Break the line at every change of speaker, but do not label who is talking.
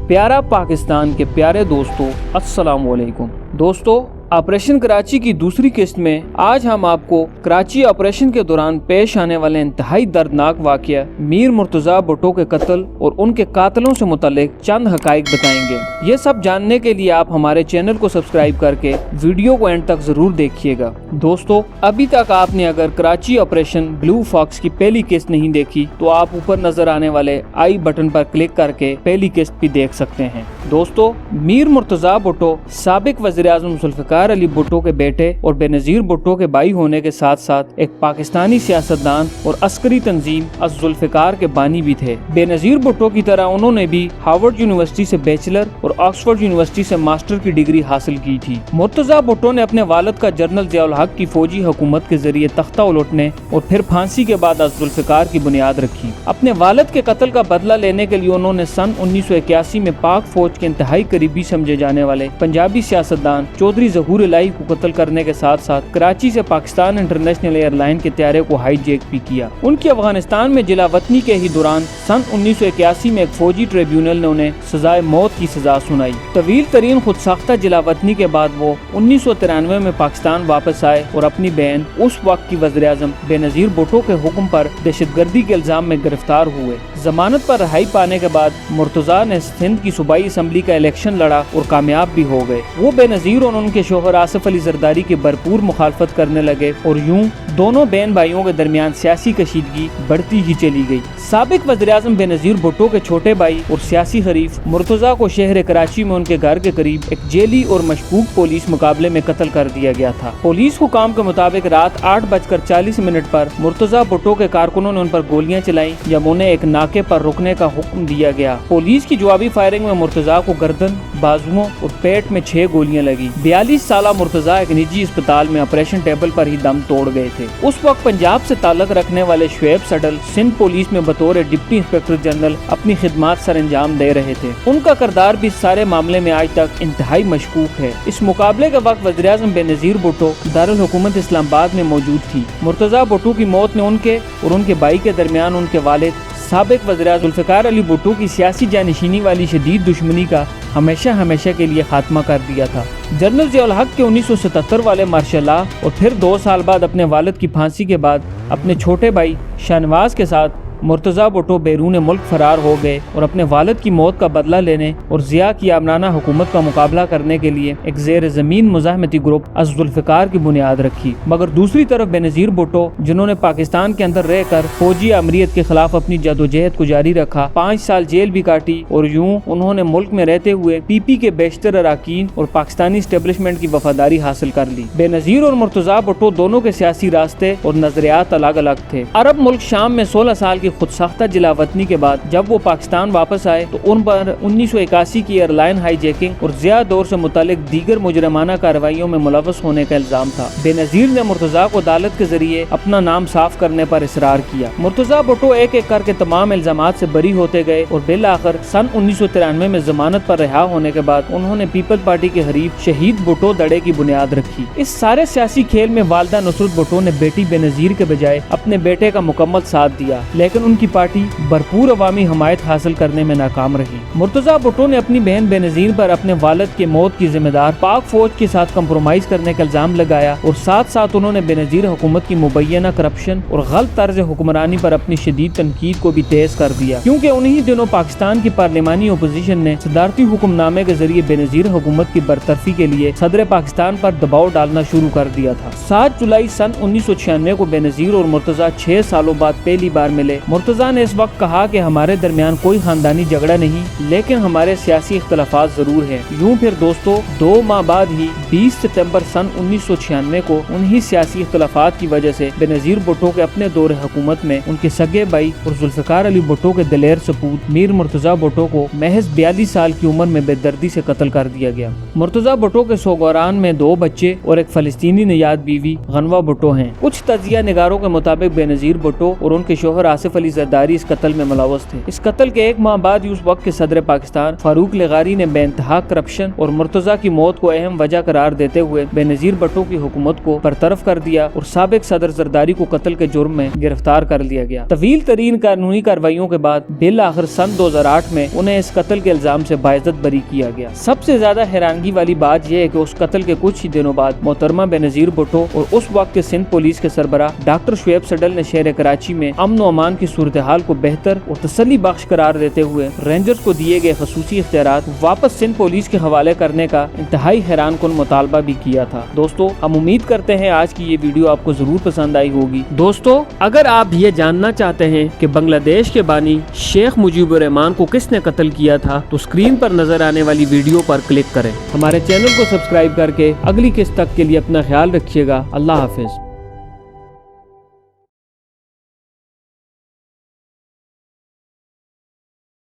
प्यारा पाकिस्तान के प्यारे दोस्तों, अस्सलाम वालेकुम। दोस्तों, ऑपरेशन कराची की दूसरी किस्त में आज हम आपको कराची ऑपरेशन के दौरान पेश आने वाले इंतहाई दर्दनाक वाकया मीर मुर्तजा भुट्टो के कत्ल और उनके कातलों से मुतालिक चंद हकाइक बताएंगे। ये सब जानने के लिए आप हमारे चैनल को सब्सक्राइब करके वीडियो को एंड तक जरूर देखिएगा। दोस्तों, अभी तक आपने अगर कराची ऑपरेशन ब्लू फॉक्स की पहली किस्त नहीं देखी तो आप ऊपर नजर आने वाले आई बटन पर क्लिक करके पहली किस्त भी देख सकते हैं। दोस्तों, मीर मुर्तजा भुट्टो साबिक वज़ीर-ए-आज़म जुल्फ़िकार अली भुट्टो के बेटे और बेनज़ीर भुट्टो के भाई होने के साथ साथ एक पाकिस्तानी सियासतदान और अस्करी तंजीम अज़-जुल्फ़िकार के बानी भी थे। बेनज़ीर भुट्टो की तरह उन्होंने भी हार्वर्ड यूनिवर्सिटी से बैचलर और ऑक्सफोर्ड यूनिवर्सिटी से मास्टर की डिग्री हासिल की थी। मुर्तजा भुट्टो ने अपने वालिद का जनरल ज़ियाउल हक की फौजी हुकूमत के जरिए तख्ता उलटने और फिर फांसी के बाद अज़-जुल्फ़िकार की बुनियाद रखी। अपने वालिद के कत्ल का बदला लेने के लिए उन्होंने सन 1981 में पाक फौज के इंतहाई करीबी समझे जाने वाले पंजाबी सियासतदान चौधरी ज़हूर इलाही को कत्ल करने के साथ साथ कराची से पाकिस्तान इंटरनेशनल एयरलाइन के त्यारे को हाईजैक भी किया। उनकी अफगानिस्तान में जिलावतनी के ही दौरान सन 1981 में एक फौजी ट्रिब्यूनल ने उन्हें सजाए मौत की सजा सुनाई। तवील तरीन खुद साख्ता जिलावतनी के बाद वो 1993 में पाकिस्तान वापस आए और अपनी बहन उस वक्त की वज़ीर-ए-आज़म बेनज़ीर भुट्टो के हुक्म पर दहशतगर्दी के इल्जाम में गिरफ्तार हुए। जमानत पर रिहाई पाने के बाद मुर्तजा ने सिंध की सूबाई असम्बली का इलेक्शन लड़ा और कामयाब भी हो गए। वो बेनज़ीर और उनके शोहर आसिफ अली जरदारी की भरपूर मुखालफत करने लगे और यूं दोनों बहन भाइयों के दरमियान सियासी कशीदगी बढ़ती ही चली गई। साबिक वज़ीर-ए-आज़म बेनज़ीर भुट्टो के छोटे भाई और सियासी हरीफ मुर्तजा को शहर कराची में उनके घर के करीब एक जेली और मशकूक पुलिस मुकाबले में कत्ल कर दिया गया था। पुलिस हुकाम के मुताबिक रात 8:40 पर मुर्तजा भुट्टो के कारकुनों ने उन पर गोलियां चलाई जब उन्हें एक नाके पर रुकने का हुक्म दिया गया। पुलिस की जवाबी फायरिंग में मुर्तजा को गर्दन, बाजुओं और पेट में 6 गोलियां लगी। 42 साला मुर्तजा एक निजी अस्पताल में ऑपरेशन टेबल पर ही दम तोड़ गए थे। उस वक्त पंजाब से ताल्लुक रखने वाले शुएब सडल सिंध पुलिस में बतौर डिप्टी इंस्पेक्टर जनरल अपनी खिदमात सर अंजाम दे रहे थे। उनका किरदार भी इस सारे मामले में आज तक इंतहाई मशकूक है। इस मुकाबले के वक्त वज़ीर-ए-आज़म बेनज़ीर भुट्टो दारुल हुकूमत इस्लामाबाद में मौजूद थी। मुर्तजा भुट्टो की मौत ने उनके और उनके भाई के दरमियान उनके वालिद साबिक वज़ीर-ए-आज़म जुल्फ़िकार अली भुट्टो की सियासी जानशीनी वाली शदीद दुश्मनी का हमेशा के लिए खात्मा कर दिया था। जनरल ज़ियाउल हक के 1977 वाले मार्शल लॉ और फिर 2 साल बाद अपने वालिद की फांसी के बाद अपने छोटे भाई शाहनवाज के साथ मुर्तजा भुट्टो बैरून मुल्क फरार हो गए और अपने वालिद की मौत का बदला लेने और ज़िया की आमराना हुकूमत का मुकाबला करने के लिए एक ज़ेर ज़मीन मुज़ाहमती ग्रुप अज़-जुल्फ़िकार की बुनियाद रखी। मगर दूसरी तरफ बेनज़ीर भुट्टो, जिन्होंने पाकिस्तान के अंदर रहकर फौजी अमरीत के खिलाफ अपनी जदोजहद को जारी रखा, 5 साल जेल भी काटी और यूं उन्होंने मुल्क में रहते हुए PP के बेशतर अराकीन और पाकिस्तानी एस्टेब्लिशमेंट की वफादारी हासिल कर ली। बेनज़ीर और मुर्तजा भुट्टो दोनों के सियासी रास्ते और नजरियात अलग अलग थे। अरब मुल्क शाम में 16 साल खुद साख्ता जिलावतनी के बाद जब वो पाकिस्तान वापस आए तो उन पर 1981 की एयरलाइन हाईजैकिंग और ज़िया दौर से मुतालिक दीगर मुजरमाना कार्रवाइयों में मुलव्वस होने का इल्जाम था। बेनज़ीर ने मुर्तजा को अदालत के जरिए अपना नाम साफ करने पर इसरार किया। मुर्तजा भुट्टो एक एक करके तमाम इल्जामात से बरी होते गए और बिल आखिर सन 1993 में जमानत पर रिहा होने के बाद उन्होंने पीपल पार्टी के हरीफ शहीद भुट्टो दड़े की बुनियाद रखी। इस सारे सियासी खेल में वालिदा नुसरत भुट्टो ने बेटी बेनज़ीर के बजाय अपने बेटे का मुकम्मल साथ दिया, लेकिन उनकी पार्टी भरपूर अवामी हमायत हासिल करने में नाकाम रही। मुर्तजा भुट्टो ने अपनी बहन बेनज़ीर पर अपने वालिद के मौत की जिम्मेदार पाक फौज के साथ कंप्रोमाइज करने का इल्जाम लगाया और साथ साथ उन्होंने बेनज़ीर हुकूमत की मुबैना करप्शन और गलत तर्ज हुक्मरानी पर अपनी शदीद तनकीद को भी तेज कर दिया, क्योंकि उन्हीं दिनों पाकिस्तान की पार्लिमानी अपोजिशन ने सदारती हुक्मनामे के जरिए बेनज़ीर हुकूमत की बरतरफी के लिए सदर पाकिस्तान पर दबाव डालना शुरू कर दिया था। 7 जुलाई सन 1996 को बेनज़ीर और मुर्तजा 6 सालों बाद पहली बार मिले। मुर्तजा ने इस वक्त कहा कि हमारे दरमियान कोई खानदानी झगड़ा नहीं, लेकिन हमारे सियासी इख्तलाफात जरूर हैं। यूं फिर दोस्तों, 2 माह बाद ही 20 सितंबर सन 1996 को उन्हीं सियासी इख्तलाफात की वजह से बेनज़ीर भुट्टो के अपने दौर हुकूमत में उनके सगे भाई और जुल्फ़िकार अली भुट्टो के दिलेर सपूत मीर मुर्तजा भुट्टो को महज 42 साल की उम्र में बेदर्दी से कत्ल कर दिया गया। मुर्तजा भुट्टो के सोगवारान में 2 बच्चे और एक फलस्तीनी नियाद बीवी गनवा भुट्टो हैं। कुछ तजिया निगारों के मुताबिक बेनज़ीर भुट्टो और उनके शोहर आसिफ علی زرداری اس قتل میں ملوث تھے۔ اس قتل کے 1 ماہ بعد ہی اس وقت کے صدر پاکستان فاروق لغاری نے بے انتہا کرپشن اور مرتضیٰ کی موت کو اہم وجہ قرار دیتے ہوئے بے نظیر بھٹو کی حکومت کو برطرف کر دیا اور سابق صدر زرداری کو قتل کے جرم میں گرفتار کر لیا گیا۔ طویل ترین قانونی کارروائیوں کے بعد بالآخر سن 2008 میں انہیں اس قتل کے الزام سے باعزت بری کیا گیا۔ سب سے زیادہ حیرانگی والی بات یہ ہے کہ اس قتل کے کچھ ہی دنوں بعد محترمہ بے نظیر بھٹو اور اس وقت کے سندھ پولیس کے سربراہ ڈاکٹر شعیب سڈل نے شہر کراچی میں امن و امان کی صورتحال کو بہتر اور تسلی بخش قرار دیتے ہوئے رینجرز کو دیے گئے خصوصی اختیارات واپس سندھ پولیس کے حوالے کرنے کا انتہائی حیران کن مطالبہ بھی کیا تھا۔ دوستو، ہم امید کرتے ہیں آج کی یہ ویڈیو آپ کو ضرور پسند آئی ہوگی۔ دوستو، اگر آپ یہ جاننا چاہتے ہیں کہ بنگلہ دیش کے بانی شیخ مجیب الرحمان کو کس نے قتل کیا تھا تو اسکرین پر نظر آنے والی ویڈیو پر کلک کریں۔ ہمارے چینل کو سبسکرائب کر کے اگلی قسط تک کے لیے اپنا خیال رکھیے گا۔ اللہ حافظ۔